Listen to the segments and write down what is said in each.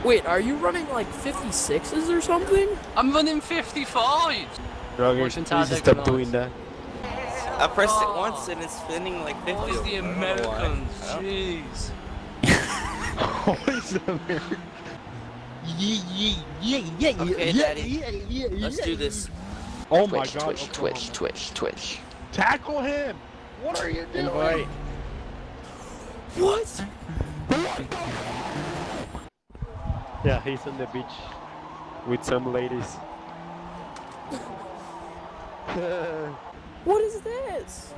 Wait, are you running like 56s or something? I'm running 55. Roger, please stop doing that. I pressed it once and it's spinning like 50. Always the I don't know why. Americans. I don't- Jeez. Always the American. Okay, Daddy. Let's do this. Oh my Twitch, god. Twitch, Oklahoma. Twitch, Twitch, Twitch. Tackle him! What are you doing? Invite. What? Yeah, he's on the beach with some ladies. What is this?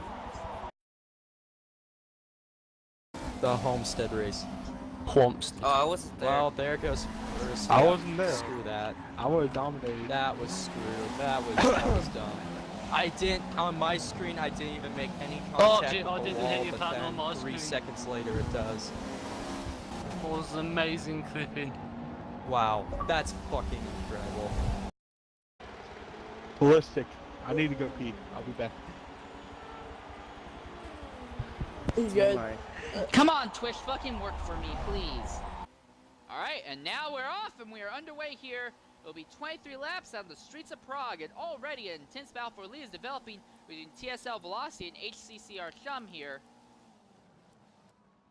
The Homestead race. Homestead. Oh, I wasn't there. Well, there goes first. I wasn't there. Screw that. I would have dominated. That was screwed. That was dumb. I didn't, on my screen, I didn't even make any Oh, contact gee, with I the didn't wall, hit your but pattern then on my 3 screen. seconds later it does. That was amazing clipping. Wow, that's fucking incredible. Ballistic. I need to go pee. I'll be back. He's good. Come on, Twitch, fucking work for me, please. Alright, and now we're off and we are underway here. It'll be 23 laps on the streets of Prague, and already an intense battle for lead is developing between TSL Velocity and HCCR Chum here.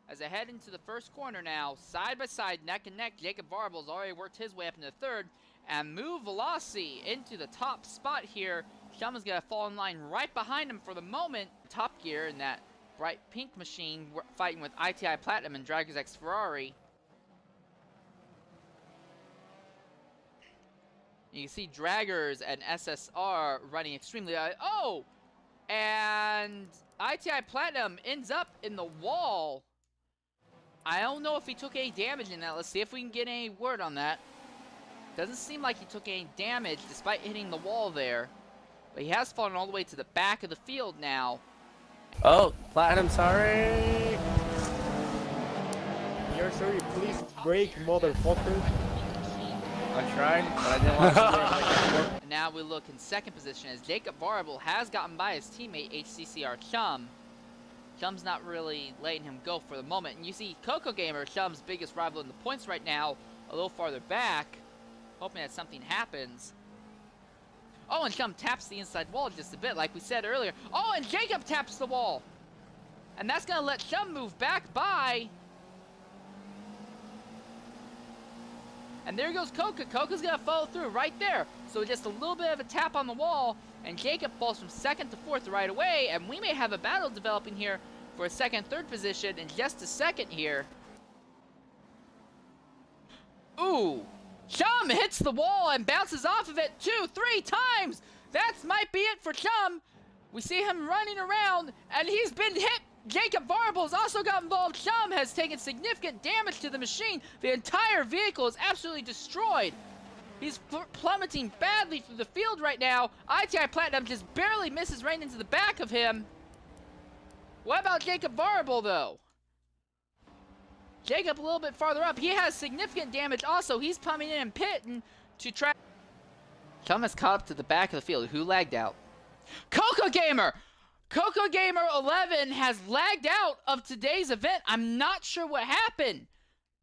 As I head into the first corner now, side by side, neck and neck, Jacob Varble's already worked his way up into third, and move Velocity into the top spot here. Chum is going to fall in line right behind him for the moment. Top Gear in that bright pink machine fighting with ITI Platinum and Dragons X Ferrari. You can see Draggers and SSR running extremely oh! And ITI Platinum ends up in the wall. I don't know if he took any damage in that. Let's see if we can get any word on that. Doesn't seem like he took any damage despite hitting the wall there. But he has fallen all the way to the back of the field now. Oh, Platinum, sorry. You're sorry, please break, motherfucker. I tried, but I didn't want to do it like that. And now we look in second position as Jacob Varble has gotten by his teammate HCCR Chum. Chum's not really letting him go for the moment. And you see Coco Gamer, Chum's biggest rival in the points right now, a little farther back, hoping that something happens. Oh, and Chum taps the inside wall just a bit, like we said earlier. Oh, and Jacob taps the wall. And that's going to let Chum move back by. And there goes Coca. Coca's going to follow through right there. So just a little bit of a tap on the wall, and Jacob falls from second to fourth right away, and we may have a battle developing here for a second, third position in just a second here. Ooh. Chum hits the wall and bounces off of it 2, 3 times. That might be it for Chum. We see him running around, and he's been hit. Jacob Varble's also got involved. Chum has taken significant damage to the machine. The entire vehicle is absolutely destroyed. He's plummeting badly through the field right now. ITI Platinum just barely misses right into the back of him. What about Jacob Varble, though? Jacob a little bit farther up. He has significant damage also. He's coming in and pitting to try. Chum has caught up to the back of the field. Who lagged out? Coco Gamer! Coco Gamer 11 has lagged out of today's event. I'm not sure what happened.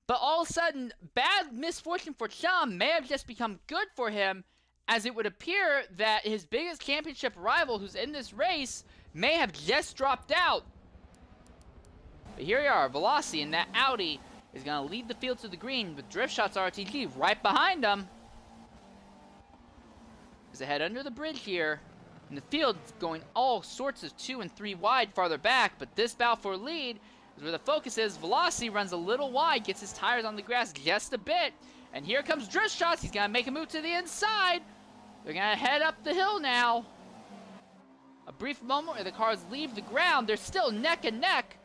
But all of a sudden, bad misfortune for Chum may have just become good for him, as it would appear that his biggest championship rival who's in this race may have just dropped out. But here we are, Velocity in that Audi is going to lead the field to the green with Drift Shots RTG right behind him. As they head under the bridge here, and the field going all sorts of 2 and 3 wide farther back, but this battle for lead is where the focus is. Velocity runs a little wide, gets his tires on the grass just a bit, and here comes Drift Shots. He's going to make a move to the inside. They're going to head up the hill now. A brief moment where the cars leave the ground. They're still neck and neck.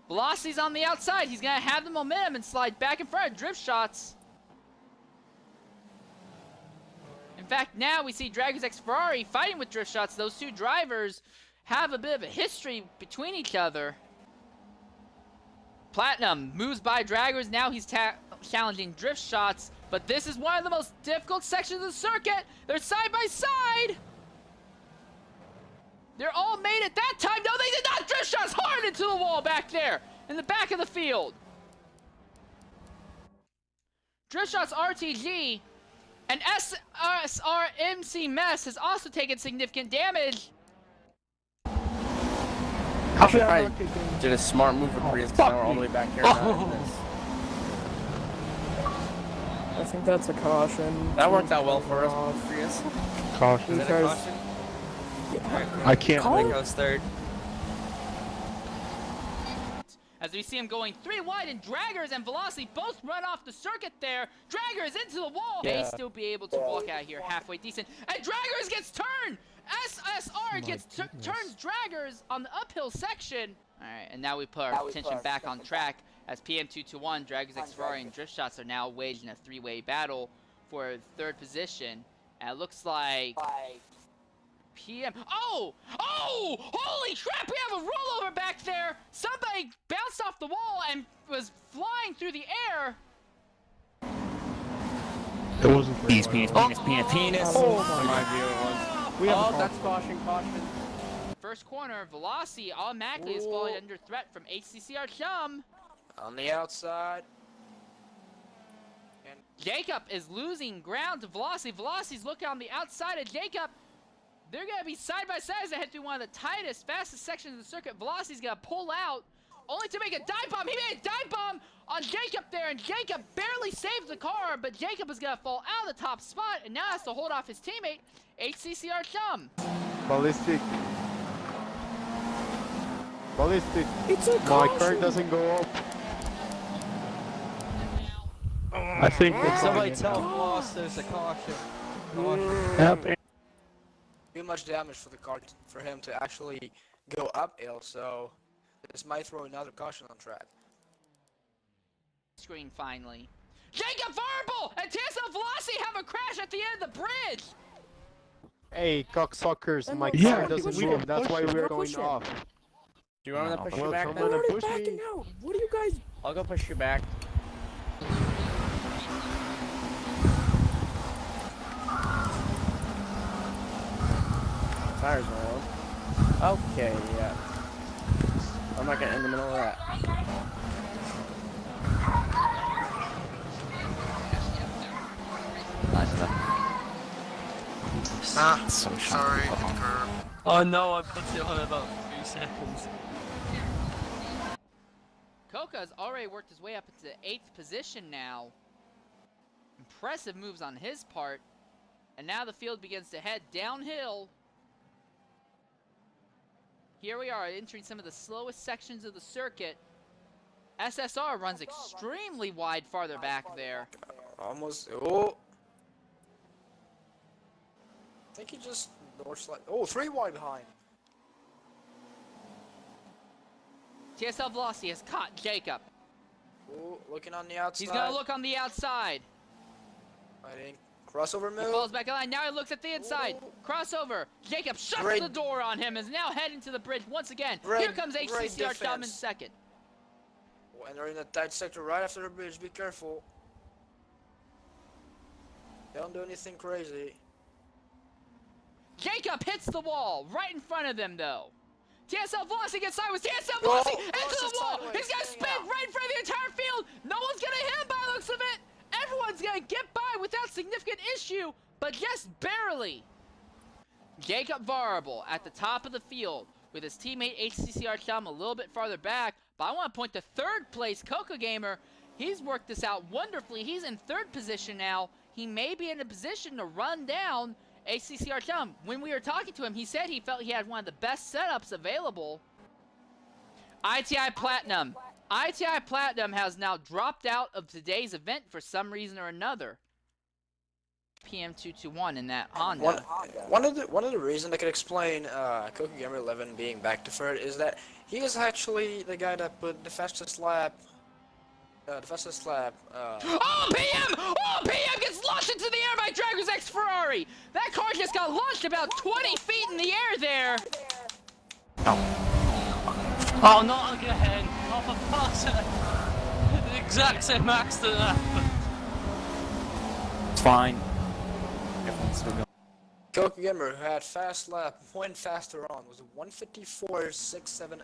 Velocity's on the outside. He's going to have the momentum and slide back in front of Drift Shots. In fact, now we see Dragons X Ferrari fighting with Drift Shots. Those two drivers have a bit of a history between each other. Platinum moves by Draggers. Now he's challenging Drift Shots. But this is one of the most difficult sections of the circuit. They're side by side. They're all made at that time. No, they did not. Drift Shots hard into the wall back there in the back of the field. Driftshots RTG and SSR MC Mess has also taken significant damage. I did a smart move with Prius because now we're all the way back here. I think that's a caution. That worked out well for us, Prius. Caution. Is that a caution? I can't. Goes third. As we see him going 3 wide, and Draggers and Velocity both run off the circuit there. Draggers into the wall. May still be able to walk out here halfway decent. And Draggers gets turned! SSR turns Draggers on the uphill section. Alright, and now we put our attention back on track as PM221, Draggers X Ferrari, and Driftshots are now waging a 3-way battle for 3rd position. And it looks like PM. Oh! Holy crap! We have a rollover back there! Somebody bounced off the wall and was flying through the air. It wasn't. Penis. Oh, in my view it was. That's caution. First corner, Velocity automatically is falling under threat from HCCR Chum. On the outside. Jacob is losing ground to Velocity. Velocity's looking on the outside of Jacob. They're going to be side by side as they head through one of the tightest, fastest sections of the circuit. Velocity's going to pull out, only to make a dive bomb. He made a dive bomb on Jacob there, and Jacob barely saved the car, but Jacob is going to fall out of the top spot, and now has to hold off his teammate, HCCR Chum. Ballistic. It's a My caution. car doesn't go up. I think it's Somebody tell Floss there's a caution. Too much damage for the car for him to actually go uphill, so this might throw another caution on track. Screen finally. Jacob Verbal and TSL Velocity have a crash at the end of the bridge. Hey, cocksuckers, my Yeah, car doesn't we move. can That's push why it. we're We're going pushing. off. Do you want me to push you Well, back someone then? to push backing me. out. What are you guys? I'll go push you back. Tires are on. Okay, yeah. I'm not getting in the middle of that. Sorry. Oh no, I put it on about 3 seconds. Coca has already worked his way up into 8th position now. Impressive moves on his part. And now the field begins to head downhill. Here we are entering some of the slowest sections of the circuit. SSR runs extremely wide farther back there. Almost. Oh. I think he just north slide. Oh, 3 wide behind. TSL Velocity has caught Jacob. Oh, looking on the outside. He's gonna look on the outside. Fighting. Crossover He move. falls back in line. Now he looks at the inside. Ooh. Crossover. Jacob shuts Great. the door on him. Is now heading to the bridge once again. Great- Here comes great HCCR Chum in defense. second. Oh, and they're in a tight sector right after the bridge. Be careful. Don't do anything crazy. Jacob hits the wall right in front of them, though. TSL Velocity gets sideways. TSL Velocity into Velocity's the wall. sideways, He's gonna spinning spin out. right in front of the entire field. No one's gonna hit him by the looks of it. Everyone's gonna get by without significant issue, but just barely. Jacob Variable at the top of the field with his teammate HCCR Chum a little bit farther back. But I want to point to 3rd place Coca Gamer. He's worked this out wonderfully. He's in 3rd position now. He may be in a position to run down HCCR Chum. When we were talking to him, he said he felt he had one of the best setups available. ITI Platinum. ITI Platinum has now dropped out of today's event for some reason or another. PM221 in that Honda. One of the reasons that could explain Coca Gamer 11 being back to 3rd is that he is actually the guy that put the fastest lap. Oh, PM! Oh, PM gets launched into the air by Draggers X Ferrari! That car just got launched about 20 feet in the air there! Oh, not again! Oh, for fuck's sake! The exact same accident happened. It's fine. Coca Gamer who had fast lap, went faster on, was a 154.670.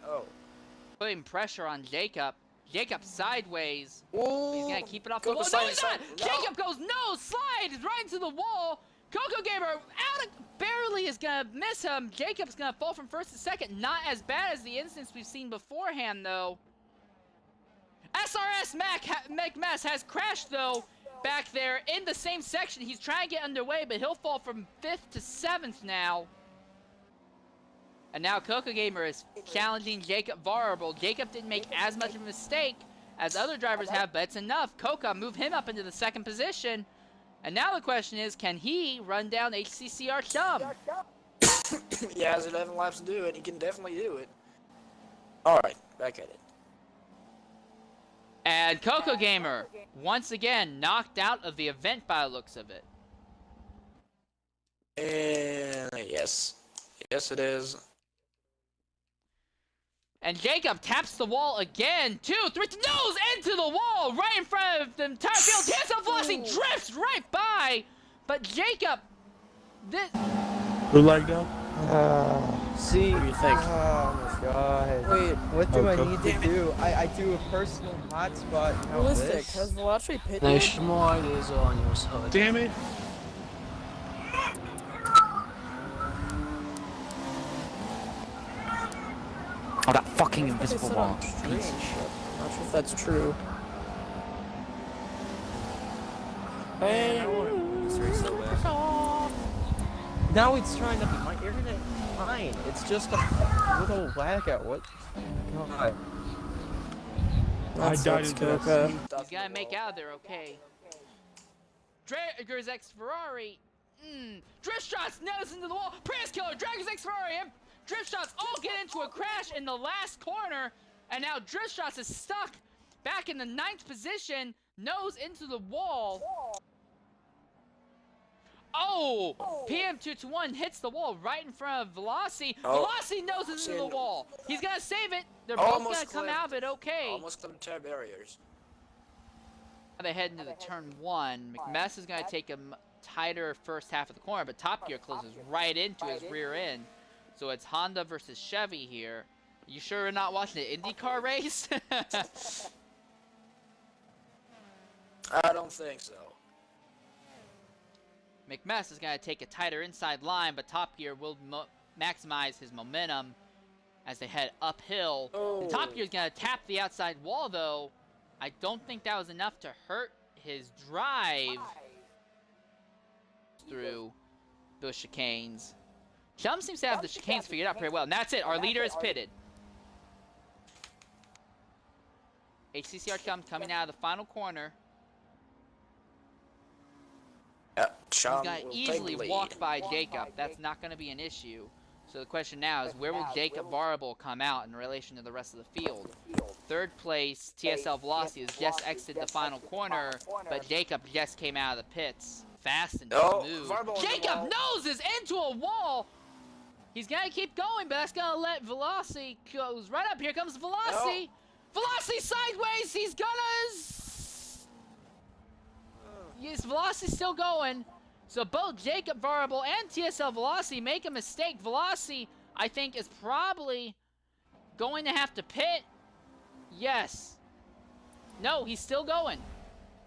Putting pressure on Jacob. Jacob sideways. Ooh, He's gonna keep it off the Coco wall. No, he's not! no. Jacob goes no, slides right into the wall. Coco Gamer barely is gonna miss him. Jacob's gonna fall from first to second. Not as bad as the instance we've seen beforehand, though. SRS McMess has crashed, though, back there in the same section. He's trying to get underway, but he'll fall from 5th to 7th now. And now Coco Gamer is challenging Jacob Variable. Jacob didn't make as much of a mistake as other drivers have, but it's enough. Coco moved him up into the 2nd position. And now the question is, can he run down HCCR Chum? He has 11 laps to do it. He can definitely do it. Alright, back at it. And Coco Gamer, once again, knocked out of the event by the looks of it. And yes. Yes, it is. And Jacob taps the wall again. 2, 3, nose into the wall right in front of the entire field. TSL Velocity drifts right by. But Jacob, this... Who like that? See, What do you think? oh my god. Wait, what do I need to do? I do a personal hotspot. Now Realistic. this? Has Velocity pitted? on your side. Damn it! Oh, that fucking invisible They said wall. I'm strange. Not sure if that's true. Now it's trying to be my internet fine. It's just a little lag out. What? God. That sucks, Coco. He's gotta make out of there, okay. Draggers X Ferrari. Drift shots, nose into the wall. Prius Killer, Draggers X Ferrari, and Drift shots all get into a crash in the last corner. And now Drift shots is stuck back in the 9th position, nose into the wall. Oh! PM221 hits the wall right in front of Velocity. Oh. Velocity noses into the wall. He's gonna save it. They're both Almost gonna come clipped. out of it okay. Almost clipped entire barriers. Now they head into the turn 1. McMess is gonna take a tighter first half of the corner, but Top Gear closes right into his rear end. So it's Honda versus Chevy here. You sure we're not watching an IndyCar race? I don't think so. McMess is going to take a tighter inside line, but Top Gear will maximize his momentum as they head uphill. And Top Gear is going to tap the outside wall, though. I don't think that was enough to hurt his drive through those chicanes. Chum seems to have the chicanes figured out pretty well. And that's it. Our leader is pitted. HCCR Chum coming out of the final corner. He's Chum going to will take easily the lead. walk by Jacob. That's not going to be an issue. So the question now is, where will Jacob Variable come out in relation to the rest of the field? 3rd place, TSL Velocity has just exited the final corner, but Jacob just came out of the pits. Fast and smooth. Variable on the Jacob wall. noses into a wall! He's going to keep going, but that's going to let Velocity goes right up. Here comes Velocity! Velocity sideways! He's gonna... Yes, Velocity's still going. So both Jacob Variable and TSL Velocity make a mistake. Velocity, I think, is probably going to have to pit. Yes. No, he's still going.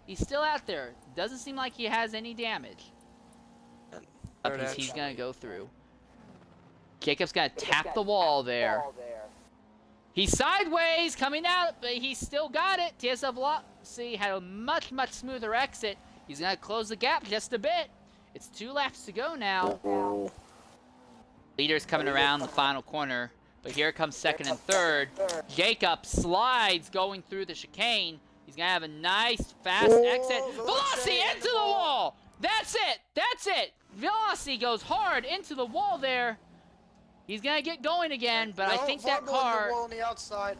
He's still out there. Doesn't seem like he has any damage. He's going to go through. Jacob's going to tap the wall there. He's sideways, coming out, but he's still got it. TSL Velocity had a much, much smoother exit. He's going to close the gap just a bit. It's 2 laps to go now. Leader's coming around the final corner, but here comes 2nd and 3rd. Jacob slides going through the chicane. He's going to have a nice, fast exit. Velocity into the wall! That's it! That's it! Velocity goes hard into the wall there. He's going to get going again, but I think that car... on the outside.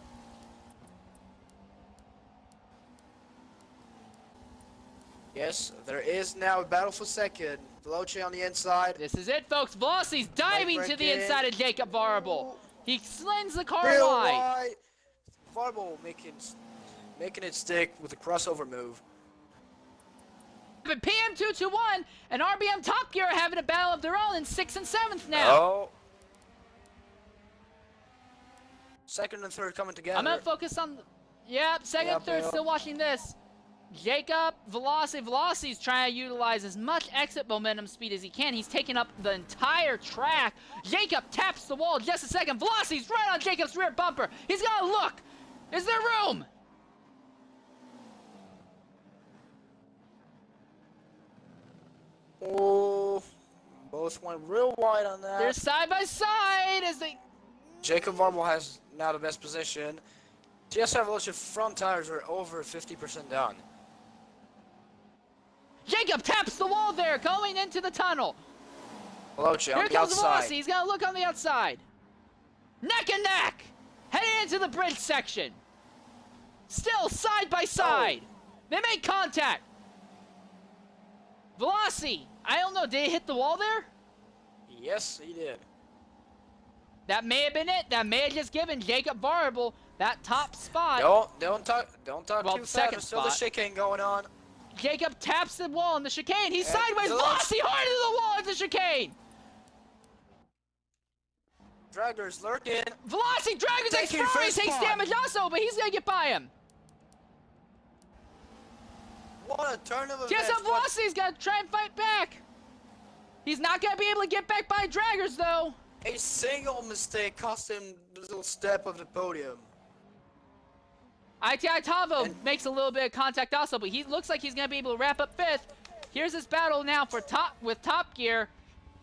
Yes, there is now a battle for 2nd. Veloce on the inside. This is it, folks. Velocity's diving to the inside of Jacob Variable. He slings the car Real wide. wide. Variable making it stick with a crossover move. But PM221 and RBM Top Gear are having a battle of their own in 6th and 7th now. Oh. 2nd and 3rd coming together. I'm gonna focus on. Yep, second, Yep, third, yep. still watching this. Jacob, Veloci's trying to utilize as much exit momentum speed as he can. He's taking up the entire track. Jacob taps the wall just a second. Veloci's right on Jacob's rear bumper. He's got to look. Is there room? Oh, both went real wide on that. They're side by side as they... Jacob Varble has now the best position. TSR Veloci front tires are over 50% down. Jacob taps the wall there, going into the tunnel. Veloci on Here the comes outside. Velocity. He's got to look on the outside. Neck and neck. Heading into the bridge section. Still side by side. They make contact. Velocity. I don't know. Did he hit the wall there? Yes, he did. That may have been it. That may have just given Jacob Varble that top spot. Don't talk Well, too fast. second There's still the spot. chicane going on. Jacob taps the wall in the chicane. He's And sideways. Velocity- Velocity hard into the wall at the chicane. Dragger's lurking. Velocity Dragon's Taking Ferrari first takes spot. damage also, but he's gonna get by him. What a turn of events. Guess what? Velocity's gonna try and fight back. He's not gonna be able to get back by Draggers though. A single mistake cost him the little step of the podium. ITI Tavo And- makes a little bit of contact also, but he looks like he's gonna be able to wrap up fifth. Here's his battle now for Top Gear.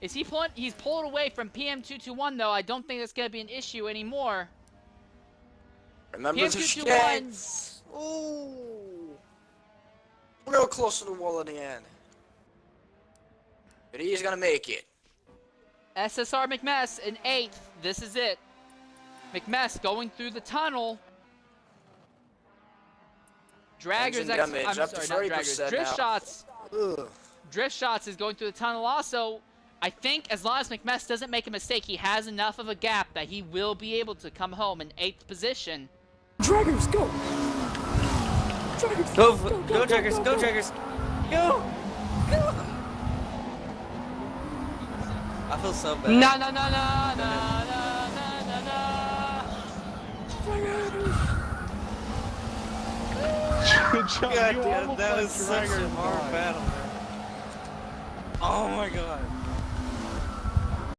Is he pulling? He's pulled away from PM221 though. I don't think that's gonna be an issue anymore. Remember the chicane. Ooh. Real close to the wall in the end. But he's gonna make it. SSR McMess in 8th. This is it. McMess going through the tunnel. Draggers, Engine damage I'm up to sorry, not 30% Draggers. Drift now. Shots. Ugh. Drift Shots is going through the tunnel also. I think as long as McMess doesn't make a mistake, he has enough of a gap that he will be able to come home in 8th position. Draggers, go! Draggers, Go, Draggers, go, Draggers! Go! I feel so bad. Na na na na na na na na. Good job. God You damn, almost that let was such a Draggers hard die. battle. Oh my god.